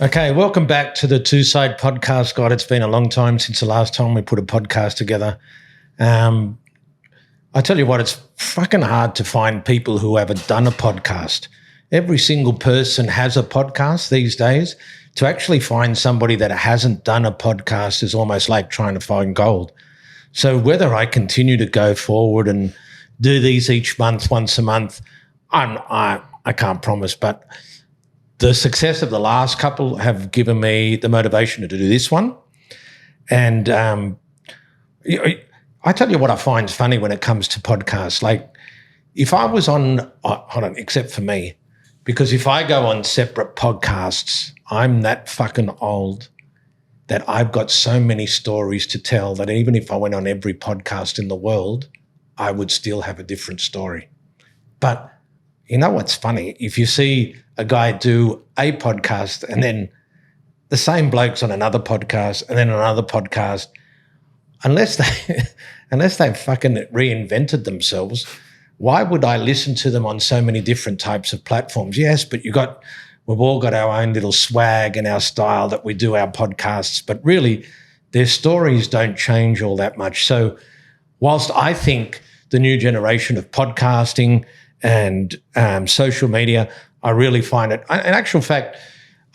Okay, welcome back to the Two-Side Podcast. God, it's been a long time since the last time we put a podcast together. I tell you what, it's fucking hard to find people who haven't done a podcast. Every single person has a podcast these days. To actually find somebody that hasn't done a podcast is almost like trying to find gold. So whether I continue to go forward and do these each month, once a month, I can't promise, but the success of the last couple have given me the motivation to do this one. And I tell you what I find funny when it comes to podcasts. Like if I was on, hold on, except for me, because if I go on separate podcasts, I'm that fucking old that I've got so many stories to tell that even if I went on every podcast in the world, I would still have a different story. But you know what's funny? If you see a guy do a podcast and then the same bloke's on another podcast and then another podcast, unless they fucking reinvented themselves, why would I listen to them on so many different types of platforms? Yes, but we've all got our own little swag and our style that we do our podcasts, but really their stories don't change all that much. So whilst I think the new generation of podcasting and social media, I really find it, in actual fact,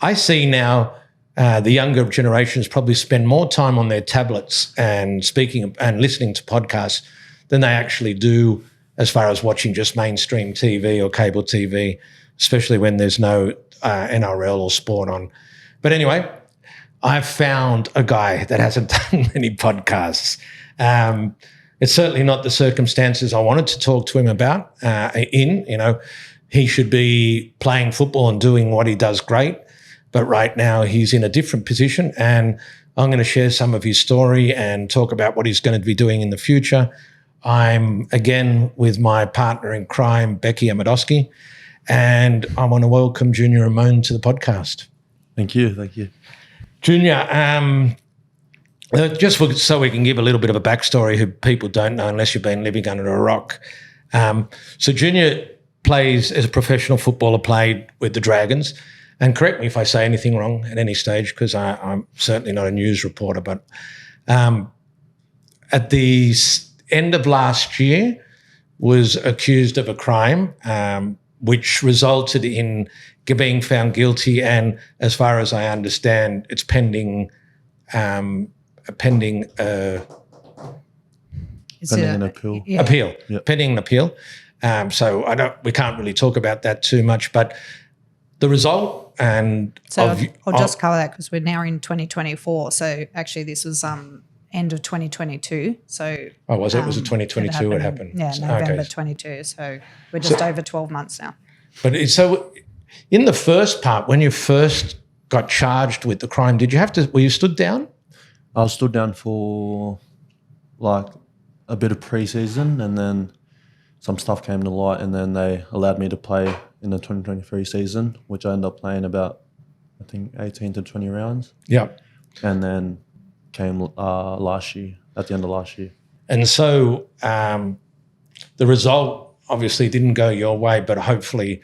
I see now the younger generations probably spend more time on their tablets and speaking and listening to podcasts than they actually do as far as watching just mainstream TV or cable TV, especially when there's no NRL or sport on. But anyway, I've found a guy that hasn't done many podcasts. It's certainly not the circumstances I wanted to talk to him about he should be playing football and doing what he does great. But right now he's in a different position, and I'm going to share some of his story and talk about what he's going to be doing in the future. I'm again with my partner in crime, Becky Amadowski, and I want to welcome Junior Amone to the podcast. Thank you. Junior, just so we can give a little bit of a backstory who people don't know unless you've been living under a rock. So Junior plays as a professional footballer, played with the Dragons. And correct me if I say anything wrong at any stage, because I'm certainly not a news reporter, but at the end of last year was accused of a crime which resulted in being found guilty, and as far as I understand, it's pending an appeal. Yeah. Appeal, yep. Pending an appeal. So we can't really talk about that too much, but the result and so I'll just cover that because we're now in 2024. So actually, this was end of 2022. So was it? Was it 2022? It happened. Yeah, November 22. So we're just over 12 months now. But so, in the first part, when you first got charged with the crime, were you stood down? I was stood down for like a bit of pre-season, and then some stuff came to light, and then they allowed me to play in the 2023 season, which I ended up playing about, I think, 18 to 20 rounds. Yeah. And then came last year, at the end of last year. And so the result obviously didn't go your way, but hopefully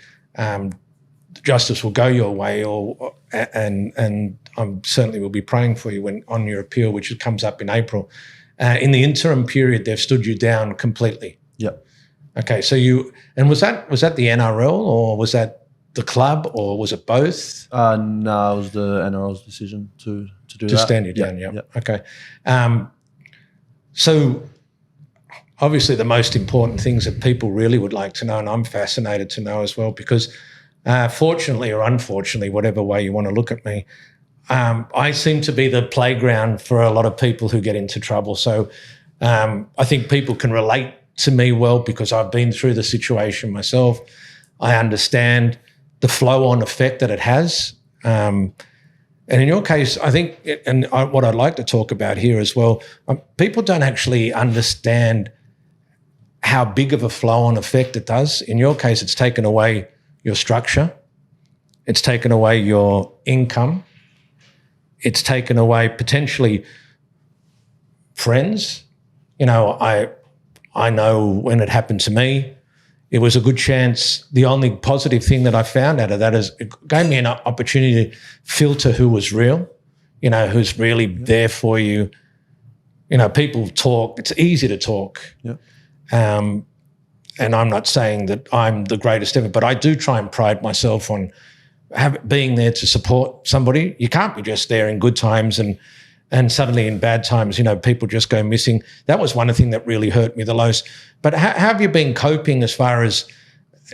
justice will go your way, and I certainly will be praying for you on your appeal, which comes up in April. In the interim period, they've stood you down completely. Yep. Okay, so was that the NRL, or was that the club, or was it both? No, it was the NRL's decision to do that. To stand you down, yeah. Okay. So obviously the most important things that people really would like to know, and I'm fascinated to know as well, because fortunately or unfortunately, whatever way you want to look at me, I seem to be the playground for a lot of people who get into trouble. So I think people can relate to me well because I've been through the situation myself. I understand the flow-on effect that it has. And in your case, I think, what I'd like to talk about here as well, people don't actually understand how big of a flow-on effect it does. In your case, it's taken away your structure. It's taken away your income. It's taken away potentially friends. I know when it happened to me, it was a good chance. The only positive thing that I found out of that is it gave me an opportunity to filter who was real, who's really there for you. People talk. It's easy to talk. Yeah. And I'm not saying that I'm the greatest ever, but I do try and pride myself on being there to support somebody. You can't be just there in good times and suddenly in bad times, people just go missing. That was one of the things that really hurt me the most. But how have you been coping as far as,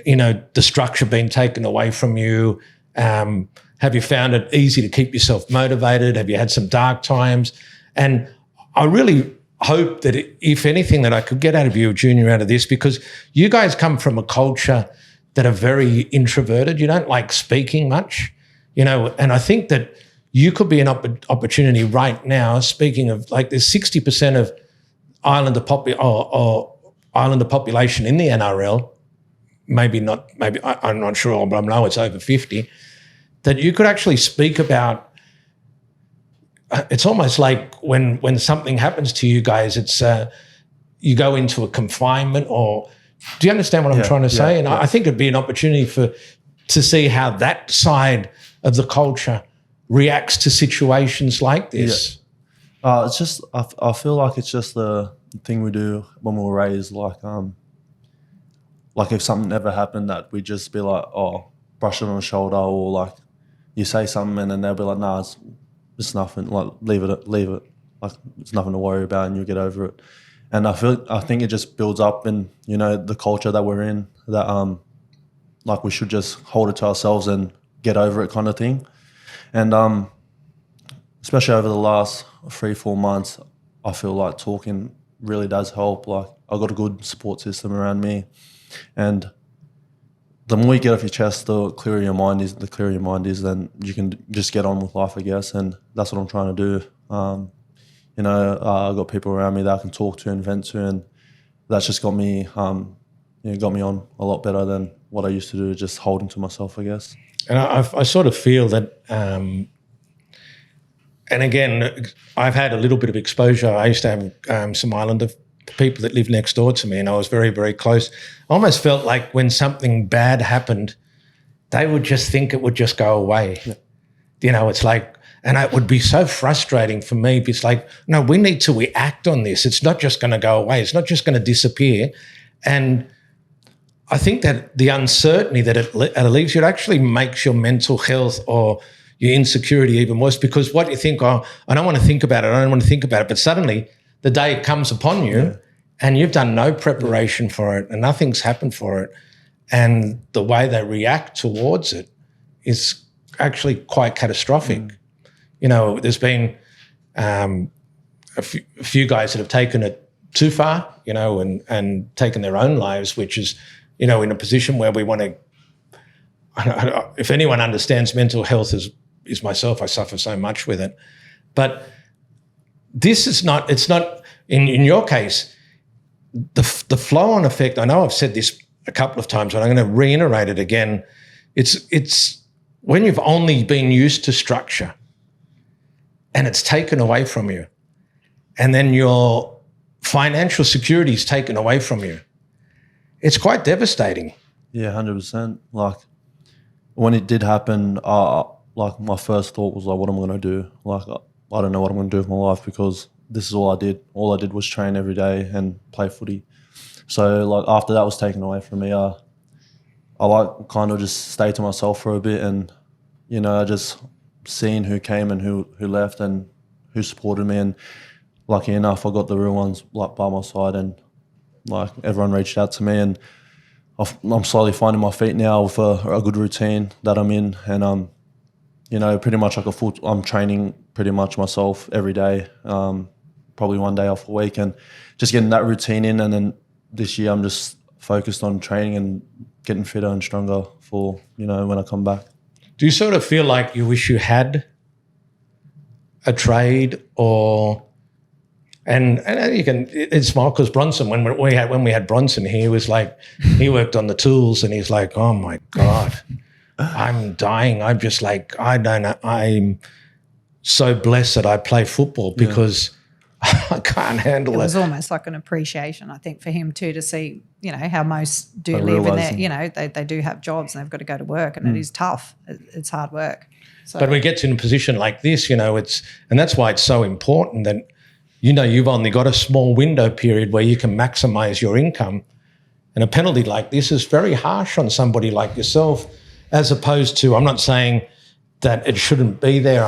the structure being taken away from you? Have you found it easy to keep yourself motivated? Have you had some dark times? And I really hope that if anything that I could get out of you, Junior, out of this, because you guys come from a culture that are very introverted. You don't like speaking much, and I think that you could be an opportunity right now, speaking of, like, there's 60% of Islander population in the NRL, maybe I'm not sure, but I know it's over 50, that you could actually speak about. It's almost like when something happens to you guys, it's you go into a confinement, or do you understand what I'm trying to say? And I think it'd be an opportunity to see how that side of the culture reacts to situations like this. Yeah. It's just I feel like it's just the thing we do when we were raised. Like if something ever happened, that we'd just be like, oh, brush it on the shoulder, or like you say something and then they'll be like, nah, it's nothing. Like leave it. Like it's nothing to worry about, and you'll get over it. And I think it just builds up in the culture that we're in, that like we should just hold it to ourselves and get over it, kind of thing. And especially over the last 3-4 months, I feel like talking really does help. Like I've got a good support system around me, and the more you get off your chest, the clearer your mind is. Then you can just get on with life, I guess. And that's what I'm trying to do. I've got people around me that I can talk to and vent to, and that's just got me, got me on a lot better than what I used to do, just holding to myself, I guess. And I sort of feel that, and again, I've had a little bit of exposure. I used to have some Islander people that lived next door to me, and I was very, very close. I almost felt like when something bad happened, they would just think it would just go away. Yeah. It's like, and it would be so frustrating for me. It's like, no, we need to act on this. It's not just going to go away. It's not just going to disappear. And I think that the uncertainty that it leaves you, it actually makes your mental health or your insecurity even worse, because what you think, oh, I don't want to think about it. But suddenly the day it comes upon you and you've done no preparation for it and nothing's happened for it, and the way they react towards it is actually quite catastrophic. There's been a few guys that have taken it too far, and taken their own lives, which is, in a position where we want to, if anyone understands mental health is myself, I suffer so much with it. But this is not, it's not, in your case, the flow-on effect, I know I've said this a couple of times, but I'm going to reiterate it again. It's when you've only been used to structure and it's taken away from you, and then your financial security is taken away from you, it's quite devastating. Yeah, 100%. Like when it did happen, like my first thought was like, what am I going to do? Like I don't know what I'm going to do with my life, because this is all I did. All I did was train every day and play footy. So like after that was taken away from me, I like kind of just stayed to myself for a bit, and just seeing who came and who left and who supported me. And lucky enough, I got the real ones like by my side, and like everyone reached out to me, and I'm slowly finding my feet now with a good routine that I'm in, and pretty much like I'm training pretty much myself every day, probably one day off a week, and just getting that routine in. And then this year I'm just focused on training and getting fitter and stronger for when I come back. Do you sort of feel like you wish you had a trade, or? And you can, it's small, because Bronson, when we had Bronson, he was like, he worked on the tools, and he's like, oh my God, I'm dying. I'm just like, I don't know. I'm so blessed that I play football, because I can't handle It it. was almost like an appreciation, I think, for him too, to see, how most do Like live in realising. there. They do have jobs and they've got to go to work, and it is tough. It's hard work. So, But we get to in a position like this, and that's why it's so important that, you've only got a small window period where you can maximize your income. And a penalty like this is very harsh on somebody like yourself, as opposed to, I'm not saying that it shouldn't be there.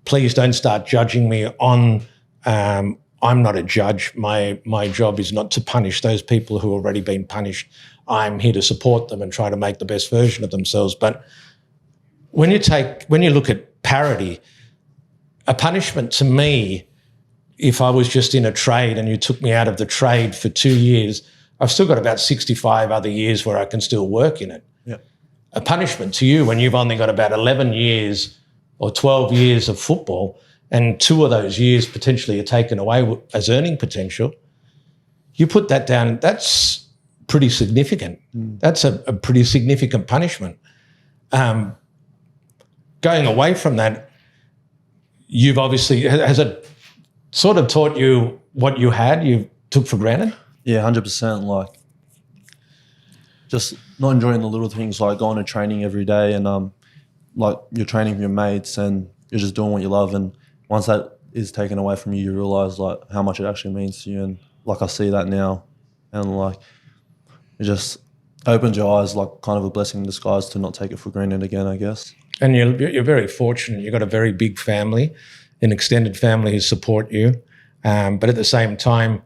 Please don't start judging me on, I'm not a judge. My job is not to punish those people who have already been punished. I'm here to support them and try to make the best version of themselves. But when you look at parity, a punishment to me, if I was just in a trade and you took me out of the trade for 2 years, I've still got about 65 other years where I can still work in it. Yeah. A punishment to you when you've only got about 11 years or 12 years of football, and 2 of those years potentially are taken away as earning potential, you put that down, that's pretty significant. That's a pretty significant punishment. Going away from that, you've obviously, has it sort of taught you what you took for granted? Yeah, 100%. Like, just not enjoying the little things, like going to training every day and like you're training with your mates and you're just doing what you love. And once that is taken away from you, you realize like how much it actually means to you. And like I see that now, and like it just opens your eyes, like kind of a blessing in disguise to not take it for granted again, I guess. And you're very fortunate. You've got a very big family, an extended family who support you. But at the same time,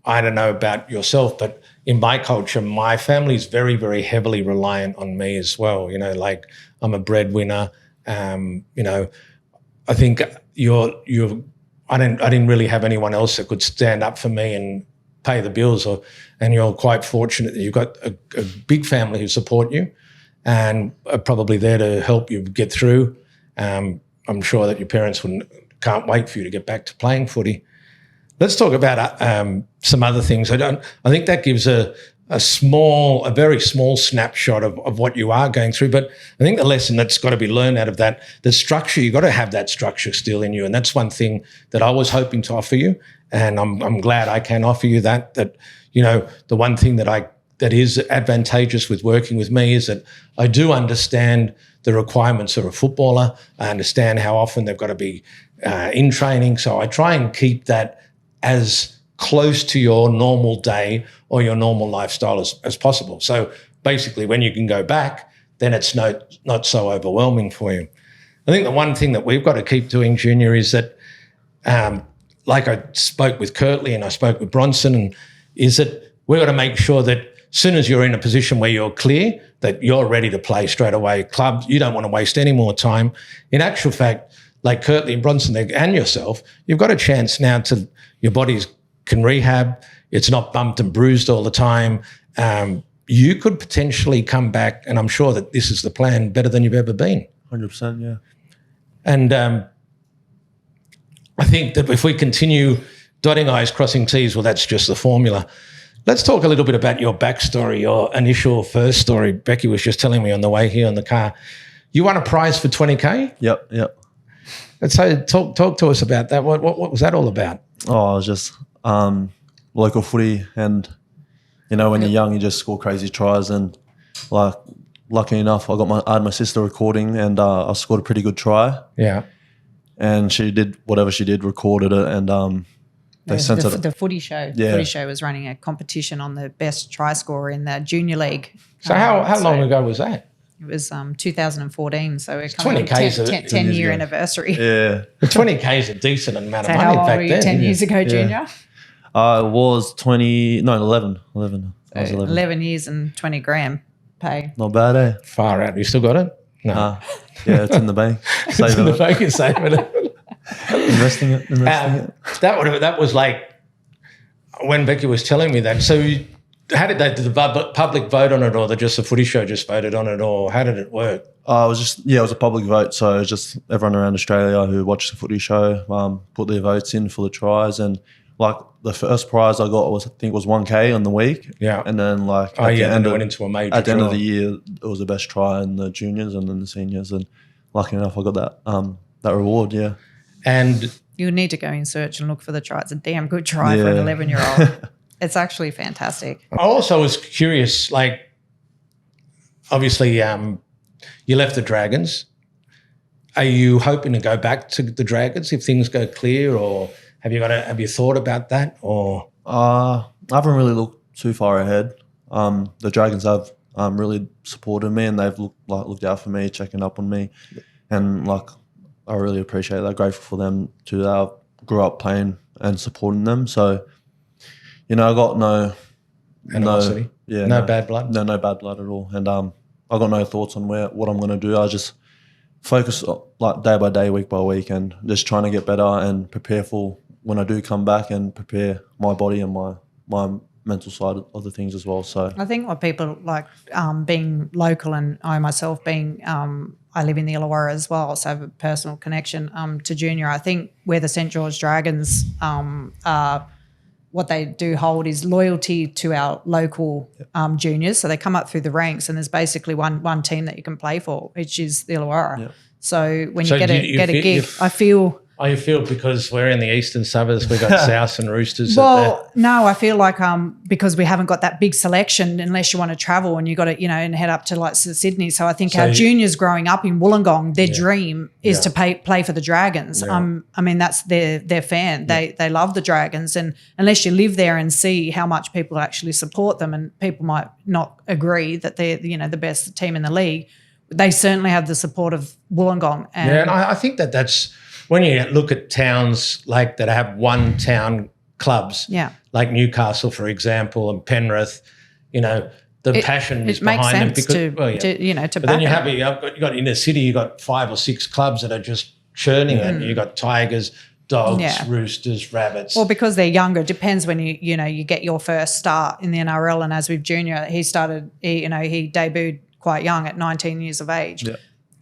I don't know about yourself, but in my culture, my family is very, very heavily reliant on me as well. Like I'm a breadwinner. I think I didn't really have anyone else that could stand up for me and pay the bills, and you're quite fortunate that you've got a big family who support you and are probably there to help you get through. I'm sure that your parents can't wait for you to get back to playing footy. Let's talk about some other things. I think that gives a very small snapshot of what you are going through. But I think the lesson that's got to be learned out of that, the structure, you've got to have that structure still in you. And that's one thing that I was hoping to offer you. And I'm glad I can offer you that the one thing that is advantageous with working with me is that I do understand the requirements of a footballer. I understand how often they've got to be in training. So I try and keep that as close to your normal day or your normal lifestyle as possible. So basically when you can go back, then it's not so overwhelming for you. I think the one thing that we've got to keep doing, Junior, is that like I spoke with Kirtley and I spoke with Bronson, is that we've got to make sure that as soon as you're in a position where you're clear, that you're ready to play straight away. Clubs, you don't want to waste any more time. In actual fact, like Kirtley and Bronson and yourself, you've got a chance now to, your bodies can rehab. It's not bumped and bruised all the time. You could potentially come back, and I'm sure that this is the plan, better than you've ever been. 100%, yeah. And I think that if we continue dotting I's, crossing T's, well, that's just the formula. Let's talk a little bit about your backstory, your initial first story. Becky was just telling me on the way here in the car. You won a prize for 20K? Yep. And so talk to us about that. What was that all about? Oh, I was just local footy, and when you're young, you just score crazy tries. And like, lucky enough, I had my sister recording, and I scored a pretty good try. Yeah. And she did whatever she did, recorded it, and they sent it. The footy show. Yeah. The footy show was running a competition on the best try scorer in the junior league. So how long ago was that? It was 2014, so we're 20K 10 year anniversary. Yeah. But 20K is a decent amount So of money how old back were you then. 10 years ago, Junior? I was 11. I was 11. 11 years and 20 grand pay. Not bad, eh? Far out. You still got it? No. Yeah, it's in the bank. It's in the bank, you're saving it. Investing it. That was like when Becky was telling me that. So how did the public vote on it, or just the footy show just voted on it, or how did it work? It was a public vote. So just everyone around Australia who watched the footy show put their votes in for the tries, and like the first prize I got was 1K on the week. Yeah. And then like went into a major at the end draw. of the year, it was the best try in the juniors and then the seniors, and lucky enough I got that reward. Yeah. And You need to go in search and look for the try. It's a damn good try for an 11-year-old. It's actually fantastic. I also was curious, like, obviously you left the Dragons. Are you hoping to go back to the Dragons if things go clear, or have you thought about that? Or I haven't really looked too far ahead. The Dragons have really supported me, and they've looked out for me, checking up on me, and like I really appreciate that. Grateful for them too. I grew up playing and supporting them, so I got no animosity? No bad blood? No bad blood at all. And I got no thoughts on what I'm going to do. I just focus like day by day, week by week, and just trying to get better and prepare for when I do come back, and prepare my body and my mental side of the things as well. So I think what people like being local, and I myself being I live in the Illawarra as well, so I have a personal connection to Junior. I think where the St George Dragons what they do hold is loyalty to our local juniors. So they come up through the ranks, and there's basically one team that you can play for, which is the Illawarra. Yep. So when you get a gig, I feel. Oh, you feel because we're in the eastern suburbs, we've got South and Roosters. Well, no, I feel like because we haven't got that big selection unless you want to travel and you got to, and head up to like Sydney. So I think our juniors growing up in Wollongong, their dream is to play for the Dragons. Yeah. I mean, that's their fan. They love the Dragons, and unless you live there and see how much people actually support them, and people might not agree that they're the best team in the league, they certainly have the support of Wollongong. And I think that's. When you look at towns like that have one town clubs, like Newcastle, for example, and Penrith, the passion is behind them. Because, to but then you got in the city, you got 5 or 6 clubs that are just churning it. You got Tigers, Dogs, Roosters, Rabbits. Well, because they're younger, it depends when you get your first start in the NRL. And as with Junior, he debuted quite young at 19 years of age. Yeah.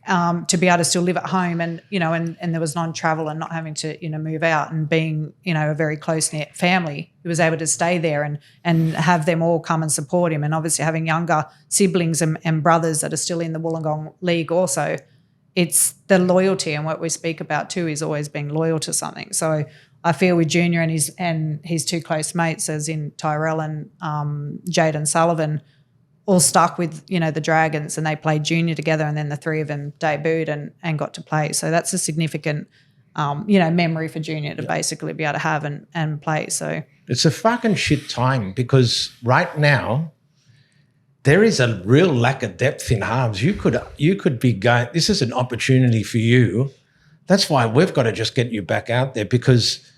To be able to still live at home, and and there was non-travel and not having to move out, and being a very close-knit family, he was able to stay there and have them all come and support him. And obviously having younger siblings and brothers that are still in the Wollongong League also, it's the loyalty, and what we speak about too is always being loyal to something. So I feel with Junior and his 2 close mates, as in Tyrell and Jaden Sullivan, all stuck with, the Dragons, and they played junior together, and then the 3 of them debuted and got to play. So that's a significant, memory for Junior to basically be able to have and play. So it's a fucking shit time, because right now there is a real lack of depth in halves. You could be going, this is an opportunity for you. That's why we've got to just get you back out there, because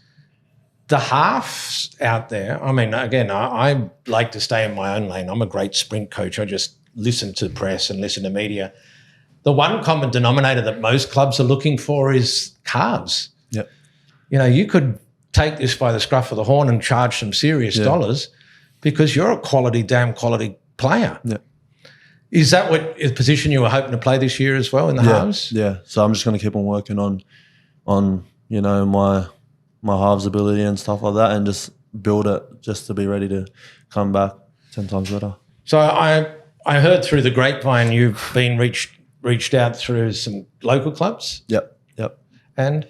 the halves out there, I mean, again, I like to stay in my own lane. I'm a great sprint coach. I just listen to press and listen to media. The one common denominator that most clubs are looking for is calves. Yep. You could take this by the scruff of the horn and charge some serious dollars, because you're a damn quality player. Yep. Is that what position you were hoping to play this year as well in the halves? Yeah. So I'm just going to keep on working on my halves ability and stuff like that, and just build it just to be ready to come back 10 times better. So I heard through the grapevine you've been reached out through some local clubs? Yep. And?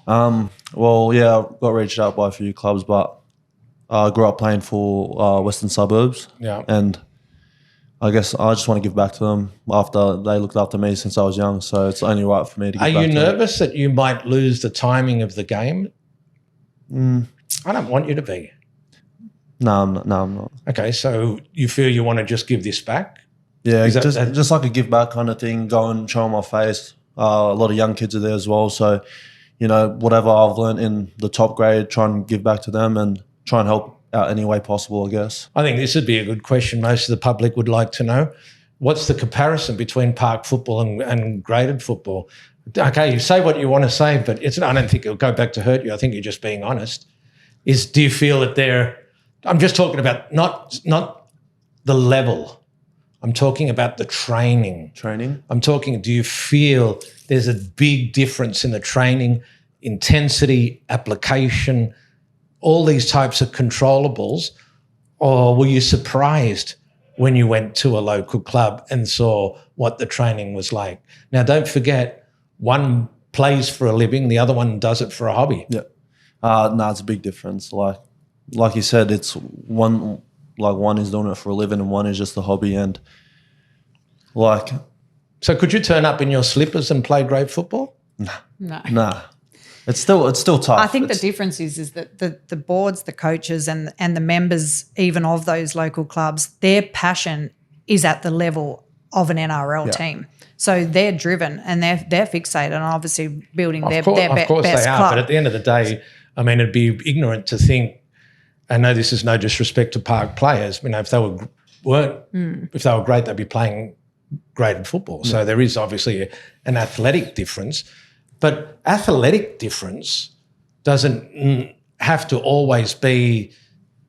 I got reached out by a few clubs, but I grew up playing for Western Suburbs. Yeah. And I guess I just want to give back to them after they looked after me since I was young, so it's only right for me to give back to them. Are you nervous that you might lose the timing of the game? I don't want you to be. No, I'm not. Okay, so you feel you want to just give this back? Yeah, just like a give back kind of thing, go and show my face. A lot of young kids are there as well, so, whatever I've learned in the top grade, try and give back to them and try and help out any way possible, I guess. I think this would be a good question most of the public would like to know. What's the comparison between park football and graded football? Okay, you say what you want to say, but I don't think it'll go back to hurt you. I think you're just being honest. Do you feel that I'm just talking about not the level. I'm talking about the training. I'm talking, do you feel there's a big difference in the training, intensity, application, all these types of controllables, or were you surprised when you went to a local club and saw what the training was like? Now, don't forget, one plays for a living, the other one does it for a hobby. Yeah. No, it's a big difference. Like you said, it's one is doing it for a living and one is just a hobby. And so could you turn up in your slippers and play great football? No. nah, it's still tough. I think the difference is that the boards, the coaches and the members even of those local clubs, their passion is at the level of an NRL team. So they're driven and they're fixated on obviously building their best club. Of course they are, but at the end of the day, I mean, it'd be ignorant to think, I know this is no disrespect to Park players, you know, if they were great, they'd be playing great at football. So there is obviously an athletic difference, but athletic difference doesn't have to always be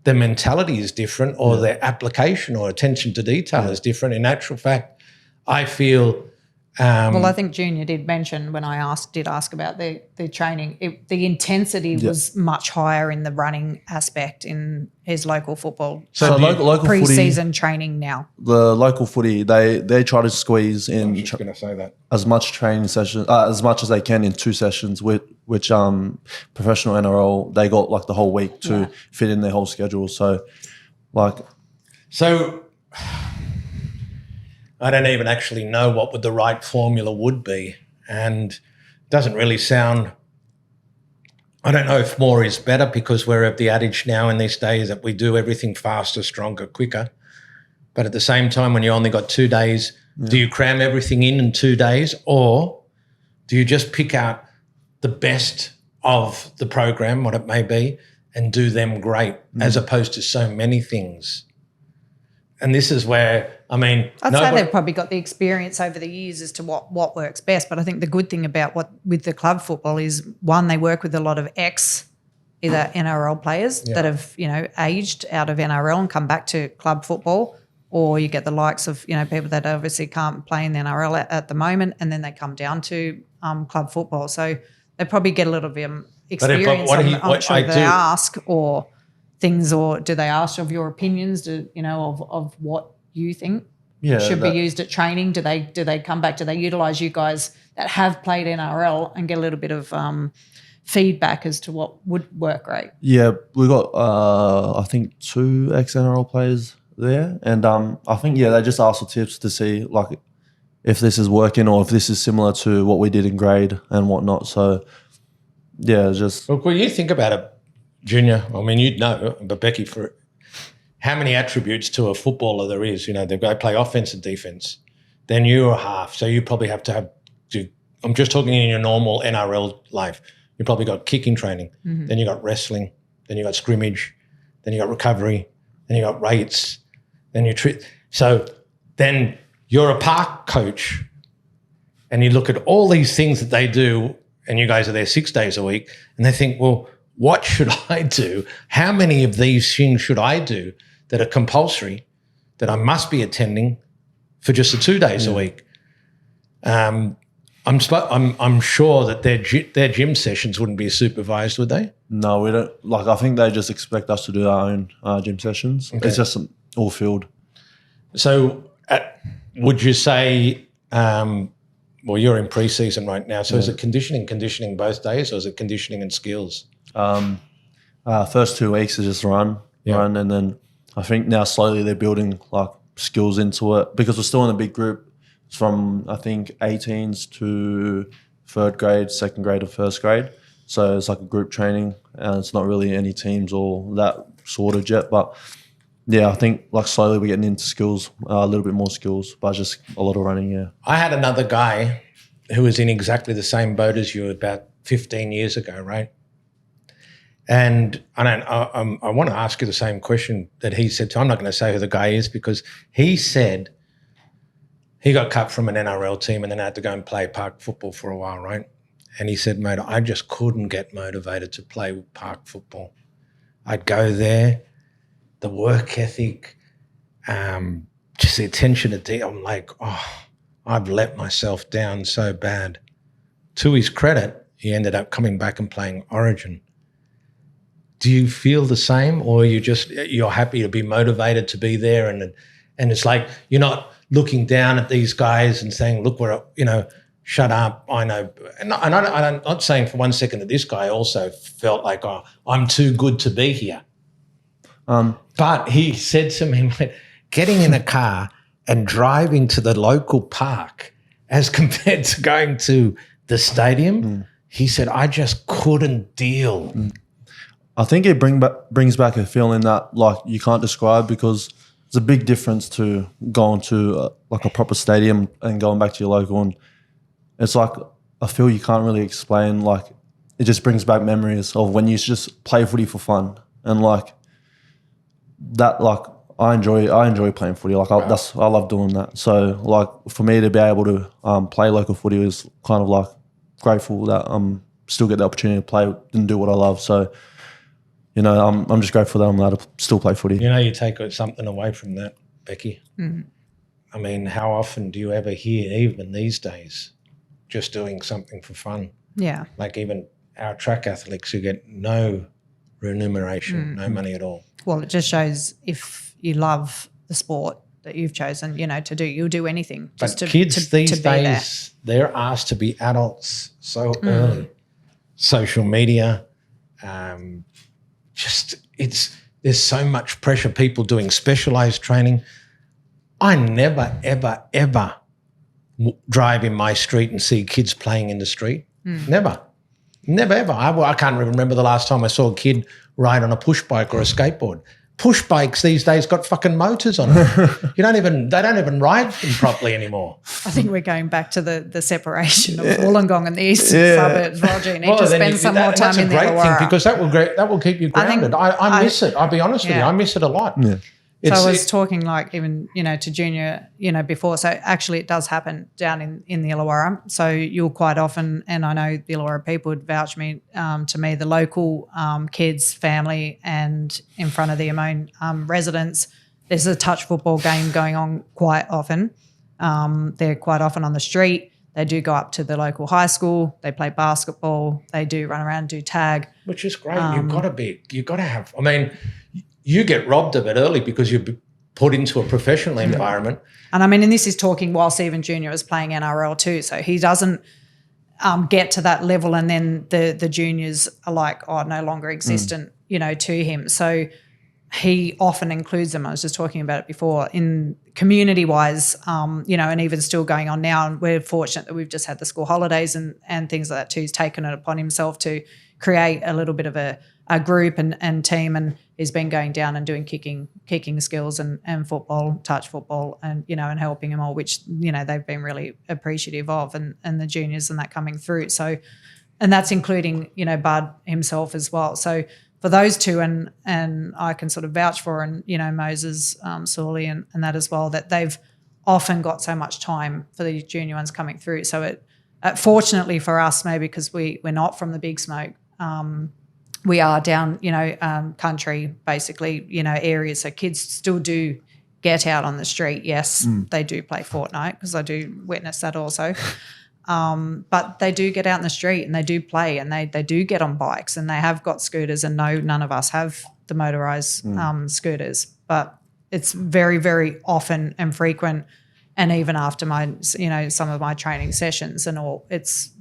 the mentality is different or their application or attention to detail is different. In actual fact, I feel well, I think Junior did mention when I did ask about the training, the intensity was much higher in the running aspect in his local football. So local pre-season training now. The local footy, they try to squeeze in I'm just going to say that. as much training sessions, as much as they can in 2 sessions, which professional NRL, they got like the whole week to fit in their whole schedule. So I don't even actually know what the right formula would be, and it doesn't really sound. I don't know if more is better because we're of the adage now in these days that we do everything faster, stronger, quicker. But at the same time, when you only got 2 days, do you cram everything in 2 days, or do you just pick out the best of the program, what it may be, and do them great, as opposed to so many things? And this is where, I mean, I'd say they've probably got the experience over the years as to what works best. But I think the good thing about with the club football is, one, they work with a lot of either NRL players that have, aged out of NRL and come back to club football, or you get the likes of, people that obviously can't play in the NRL at the moment, and then they come down to club football. So they probably get a little bit of experience. I'm sure they ask or things, or do they ask of your opinions, of what you think should be used at training? Do they come back? Do they utilise you guys that have played NRL and get a little bit of feedback as to what would work great? Yeah, we got I think 2 ex-NRL players there, and I think they just ask for tips to see like if this is working or if this is similar to what we did in grade and whatnot. So just look, when you think about it, Junior, I mean, you'd know, but Becky, for how many attributes to a footballer there is, they play offense and defense. Then you're a half, so you probably have to I'm just talking in your normal NRL life. You probably got kicking training, then you got wrestling, then you got scrimmage, then you got recovery, then you got rates, then so then you're a park coach and you look at all these things that they do, and you guys are there 6 days a week, and they think, well, what should I do? How many of these things should I do that are compulsory, that I must be attending for just the 2 days a week? I'm sure that their gym sessions wouldn't be supervised, would they? No, we don't. I think they just expect us to do our own gym sessions. Okay. It's just all field. So would you say, well, you're in pre-season right now, so is it conditioning both days, or is it conditioning and skills? First 2 weeks is just run, and then I think now slowly they're building like skills into it, because we're still in a big group. It's from I think 18s to 3rd grade, 2nd grade, or 1st grade. So it's like a group training, and it's not really any teams or that sorted yet. But I think like slowly we're getting into skills, a little bit more skills, but just a lot of running. Yeah, I had another guy who was in exactly the same boat as you about 15 years ago, right? And I want to ask you the same question that he said. I'm not going to say who the guy is, because he said he got cut from an NRL team and then had to go and play park football for a while, right? And he said, mate, I just couldn't get motivated to play park football. I'd go there, the work ethic, just the attention to detail. I'm like, I've let myself down so bad. To his credit, he ended up coming back and playing Origin. Do you feel the same, or you're happy to be motivated to be there, and it's like you're not looking down at these guys and saying, look, shut up, I know. And I'm not saying for 1 second that this guy also felt like, oh, I'm too good to be here. But he said to me, getting in a car and driving to the local park as compared to going to the stadium, he said, I just couldn't deal. I think it brings back a feeling that like you can't describe, because there's a big difference to going to like a proper stadium and going back to your local, and it's like I feel you can't really explain. Like it just brings back memories of when you used to just play footy for fun, and like that. Like I enjoy playing footy. Like I love doing that. So like for me to be able to play local footy is kind of like grateful that still get the opportunity to play and do what I love. So. You know, I'm just grateful that I'm allowed to still play footy. You know, you take something away from that, Becky. I mean, how often do you ever hear, even these days, just doing something for fun? Yeah. Like even our track athletes who get no remuneration, no money at all. Well, it just shows if you love the sport that you've chosen, you know, to do, you'll do anything. Just But to, kids these to be days, they're asked to be adults so early. Social media, there's so much pressure, people doing specialised training. I never, ever, ever drive in my street and see kids playing in the street. Never, ever. I can't even remember the last time I saw a kid ride on a push bike or a skateboard. Push bikes these days got fucking motors on them. They don't even ride them properly anymore. I think we're going back to the separation of Wollongong and the eastern suburbs, Roger. You need to spend some more time in the Illawarra. That's a great thing, because that will keep you grounded. I miss it. I'll be honest with you. I miss it a lot. Yeah. So I was talking like even, you know, to Junior, you know, before. So actually it does happen down in the Illawarra. So you'll quite often, and I know the Illawarra people would vouch to me, the local kids, family, and in front of the Amone residents, there's a touch football game going on quite often. They're quite often on the street. They do go up to the local high school. They play basketball. They do run around and do tag. Which is great. You've got to have, I mean, you get robbed of it early because you're put into a professional environment. And I mean, and this is talking whilst even Junior is playing NRL too. So he doesn't get to that level, and then the juniors are like, no longer existent, you know, to him. So he often includes them. I was just talking about it before in community-wise, you know, and even still going on now. And we're fortunate that we've just had the school holidays and things like that too. He's taken it upon himself to create a little bit of a group and team, and he's been going down and doing kicking skills and football, touch football, and, you know, and helping them all, which, you know, they've been really appreciative of, and the juniors and that coming through. So, and that's including, you know, Bud himself as well. So for those two, and I can sort of vouch for, and, you know, Moses Sawley and that as well, that they've often got so much time for the junior ones coming through. So it fortunately for us, maybe because we're not from the big smoke, we are down, you know, country, basically, you know, areas. So kids still do get out on the street. Yes, they do play Fortnite, because I do witness that also. But they do get out in the street and they do play, and they do get on bikes, and they have got scooters. And no, none of us have the motorised scooters, but it's very, very often and frequent. And even after my, you know, some of my training sessions and all,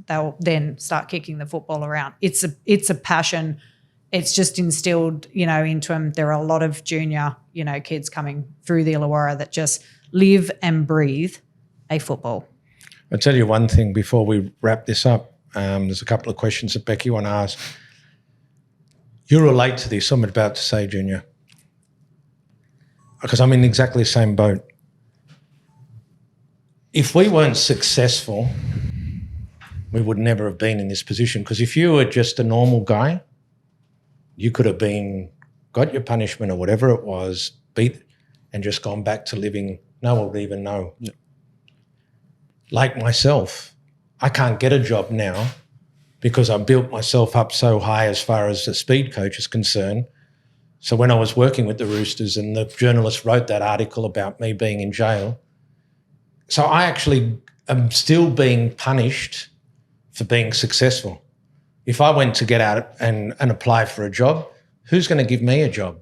they'll then start kicking the football around. It's a passion. It's just instilled, you know, into them. There are a lot of junior, you know, kids coming through the Illawarra that just live and breathe a football. I'll tell you one thing before we wrap this up. There's a couple of questions that Becky want to ask. You relate to this, I'm about to say, Junior, because I'm in exactly the same boat. If we weren't successful, we would never have been in this position, because if you were just a normal guy, you could have got your punishment or whatever it was, beat, and just gone back to living, no one would even know. Yeah. Like myself, I can't get a job now because I built myself up so high as far as the speed coach is concerned. So when I was working with the Roosters and the journalist wrote that article about me being in jail, so I actually am still being punished for being successful. If I went to get out and apply for a job, who's going to give me a job?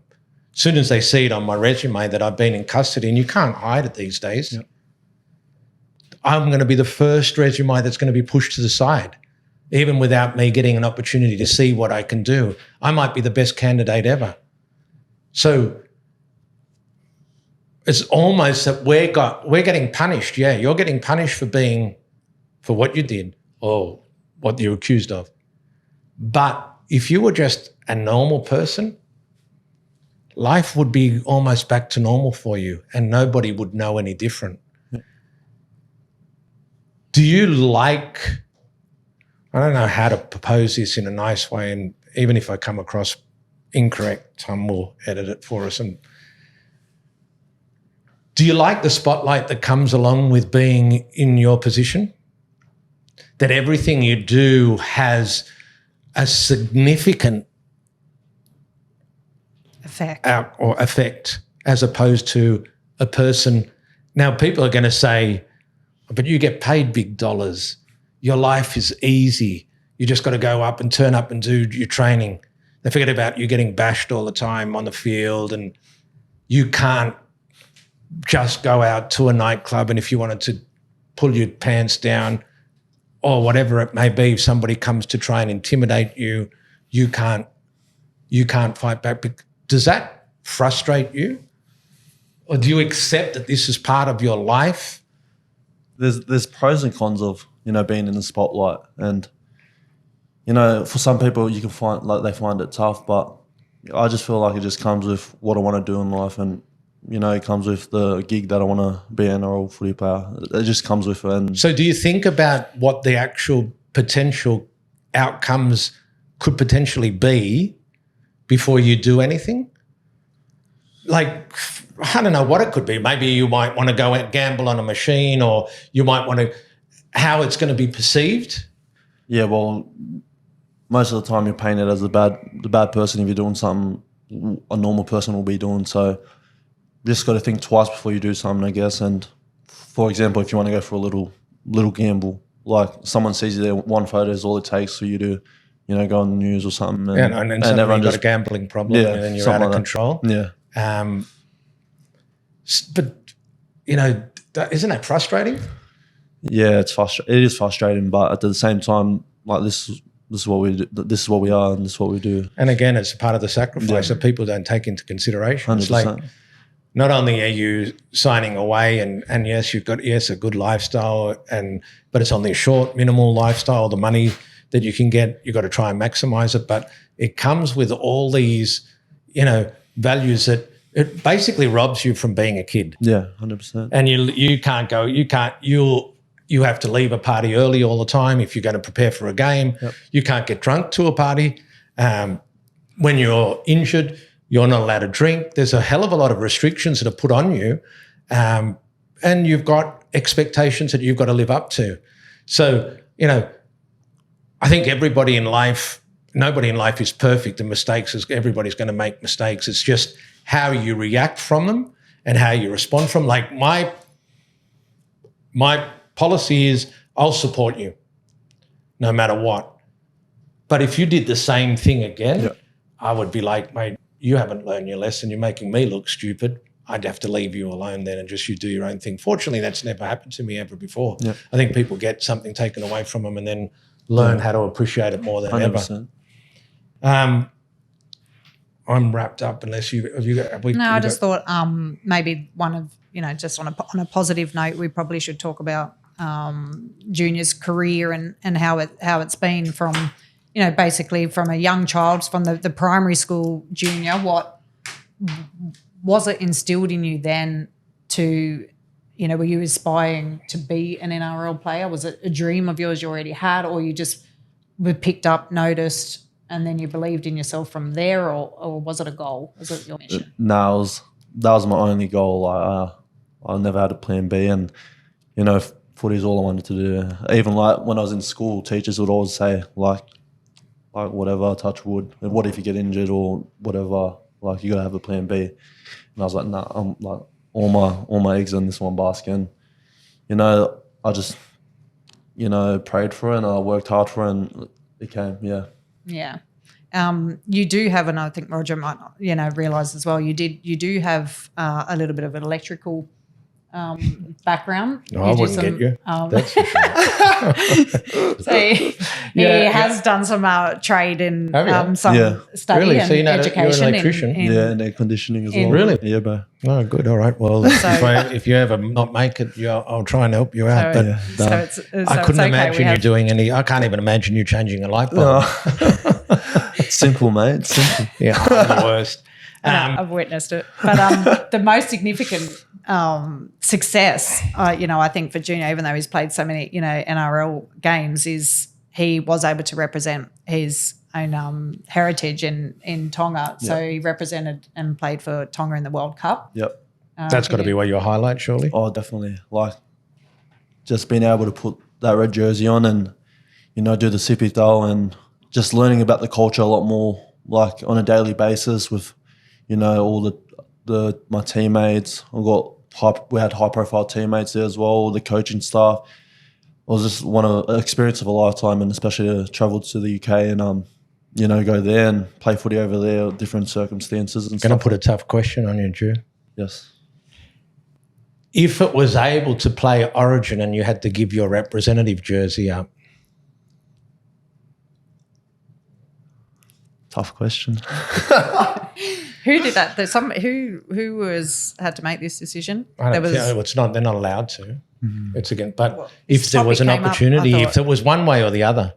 As soon as they see it on my resume that I've been in custody, and you can't hide it these days. Yep. I'm going to be the first resume that's going to be pushed to the side, even without me getting an opportunity to see what I can do. I might be the best candidate ever. So it's almost that we're getting punished. Yeah, you're getting punished for what you did or what you're accused of. But if you were just a normal person, life would be almost back to normal for you and nobody would know any different. Do you like, I don't know how to propose this in a nice way, and even if I come across incorrect, Tom will edit it for us. And do you like the spotlight that comes along with being in your position? That everything you do has a significant effect as opposed to a person. Now, people are going to say, but you get paid big dollars. Your life is easy. You just got to go up and turn up and do your training. They forget about you getting bashed all the time on the field, and you can't just go out to a nightclub and if you wanted to pull your pants down or whatever it may be, if somebody comes to try and intimidate you, you can't fight back. Does that frustrate you? Or do you accept that this is part of your life? There's pros and cons of, being in the spotlight. And, for some people you can find, like, they find it tough, but I just feel like it just comes with what I want to do in life. And, it comes with the gig that I want to be an NRL footy player. It just comes with it. And so do you think about what the actual potential outcomes could potentially be before you do anything? Like, I don't know what it could be. Maybe you might want to go and gamble on a machine, or you might want to, how it's going to be perceived. Yeah, well, most of the time you're painted as the bad person if you're doing something a normal person will be doing. So you just got to think twice before you do something, I guess. And for example, if you want to go for a little gamble, like someone sees you there, one photo is all it takes for you to, go on the news or something. And, and suddenly everyone got a gambling problem, and then you're out of control. Yeah. But isn't that frustrating? Yeah, it is frustrating, but at the same time, like this is what we do. This is what we are, and this is what we do. And again, it's part of the sacrifice that people don't take into consideration. 100%. It's like, not only are you signing away, and yes, you've got a good lifestyle, but it's only a short, minimal lifestyle. The money that you can get, you've got to try and maximize it. But it comes with all these, values that it basically robs you from being a kid. Yeah, 100%. And you have to leave a party early all the time if you're going to prepare for a game. Yep. You can't get drunk to a party. When you're injured, you're not allowed to drink. There's a hell of a lot of restrictions that are put on you, and you've got expectations that you've got to live up to. So, I think nobody in life is perfect, and everybody's going to make mistakes. It's just how you react from them and how you respond from them. Like my policy is I'll support you no matter what. But if you did the same thing again, I would be like, mate, you haven't learned your lesson. You're making me look stupid. I'd have to leave you alone then and just you do your own thing. Fortunately, that's never happened to me ever before. Yep. I think people get something taken away from them and then learn how to appreciate it more than 100%. ever. I'm wrapped up unless you have you got. I just thought maybe one of, just on a positive note, we probably should talk about Junior's career and how it's been from, basically from a young child, from the primary school Junior. What was it instilled in you then to, were you aspiring to be an NRL player? Was it a dream of yours you already had, or you just were picked up, noticed, and then you believed in yourself from there, or was it a goal? Was it your mission? No, that was my only goal. I never had a plan B, and footy is all I wanted to do. Even like when I was in school, teachers would always say like whatever, touch wood. What if you get injured or whatever? Like you gotta have a plan B. And I was like, nah, I'm like all my eggs in this one basket. And I just prayed for it and I worked hard for it, and it came. Yeah. You do have, and I think Roger might realise as well, you do have a little bit of an electrical background. No, I wouldn't get you. That's for sure. So he has done some trade in some study Really? and So you're education. an electrician? And air conditioning as well. Really? Yeah, bro. Oh, good. All right. Well, if you ever not make it, I'll try and help you out. I couldn't imagine you doing any. I can't even imagine you changing a light bulb. It's simple, mate. It's simple. Yeah, I'm the worst. I've witnessed it. But the most significant success, I think for Junior, even though he's played so many, NRL games, is he was able to represent his own heritage in Tonga. So he represented and played for Tonga in the World Cup. Yep. That's got to be one of your highlights, surely. Oh, definitely. Like just being able to put that red jersey on and, do the sippy though, and just learning about the culture a lot more, like on a daily basis with, all my teammates. We had high profile teammates there as well, the coaching staff. It was just an experience of a lifetime, and especially to travel to the UK and go there and play footy over there, different circumstances and stuff. Going to put a tough question on you, Drew. Yes. If it was able to play Origin and you had to give your representative jersey up. Tough question. Who did that? There's who had to make this decision? It's not. They're not allowed to. Mm-hmm. It's again. But if there was an opportunity, if there was one way or the other,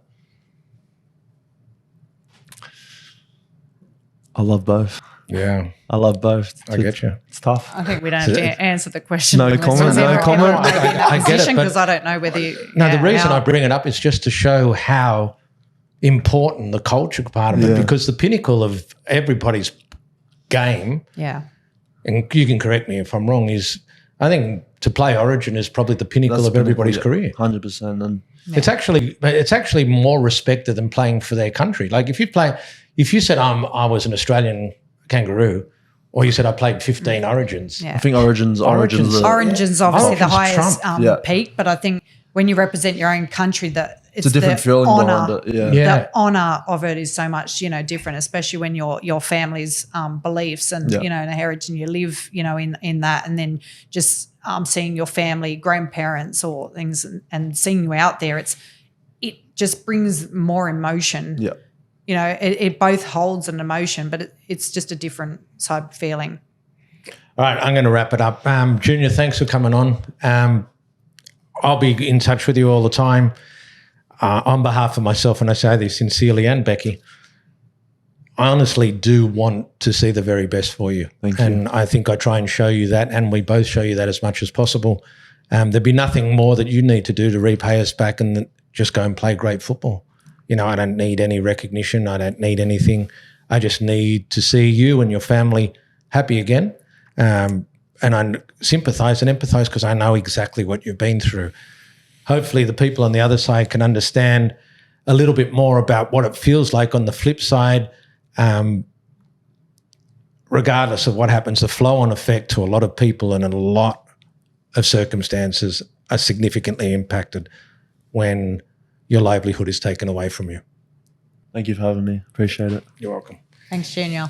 I love both. Yeah, I love both. I get you. It's tough. I think we don't have to answer the question. No comment. No comment. I get it, because I don't know whether you. No, the reason I bring it up is just to show how important the culture part of it, because the pinnacle of everybody's game, and you can correct me if I'm wrong, is I think to play Origin is probably the pinnacle of everybody's career. 100%. And it's actually more respected than playing for their country. Like if you said I was an Australian Kangaroo, or you said I played 15 Origins. I think Origin's obviously the highest Trump. peak, but I think when you represent your own country, that it's a different feeling behind it. The honour of it is so much, different, especially when your family's beliefs and and a heritage, and you live, in that, and then just seeing your family, grandparents or things, and seeing you out there, it just brings more emotion. Yeah. It both holds an emotion, but it's just a different type of feeling. All right, I'm going to wrap it up. Junior, thanks for coming on. I'll be in touch with you all the time. On behalf of myself, and I say this sincerely, and Becky, I honestly do want to see the very best for you. Thank you. And I think I try and show you that, and we both show you that as much as possible. There'd be nothing more that you need to do to repay us back and just go and play great football. I don't need any recognition. I don't need anything. I just need to see you and your family happy again. And I sympathise and empathise because I know exactly what you've been through. Hopefully the people on the other side can understand a little bit more about what it feels like on the flip side. Regardless of what happens, the flow-on effect to a lot of people and a lot of circumstances are significantly impacted when your livelihood is taken away from you. Thank you for having me. Appreciate it. You're welcome. Thanks, Junior.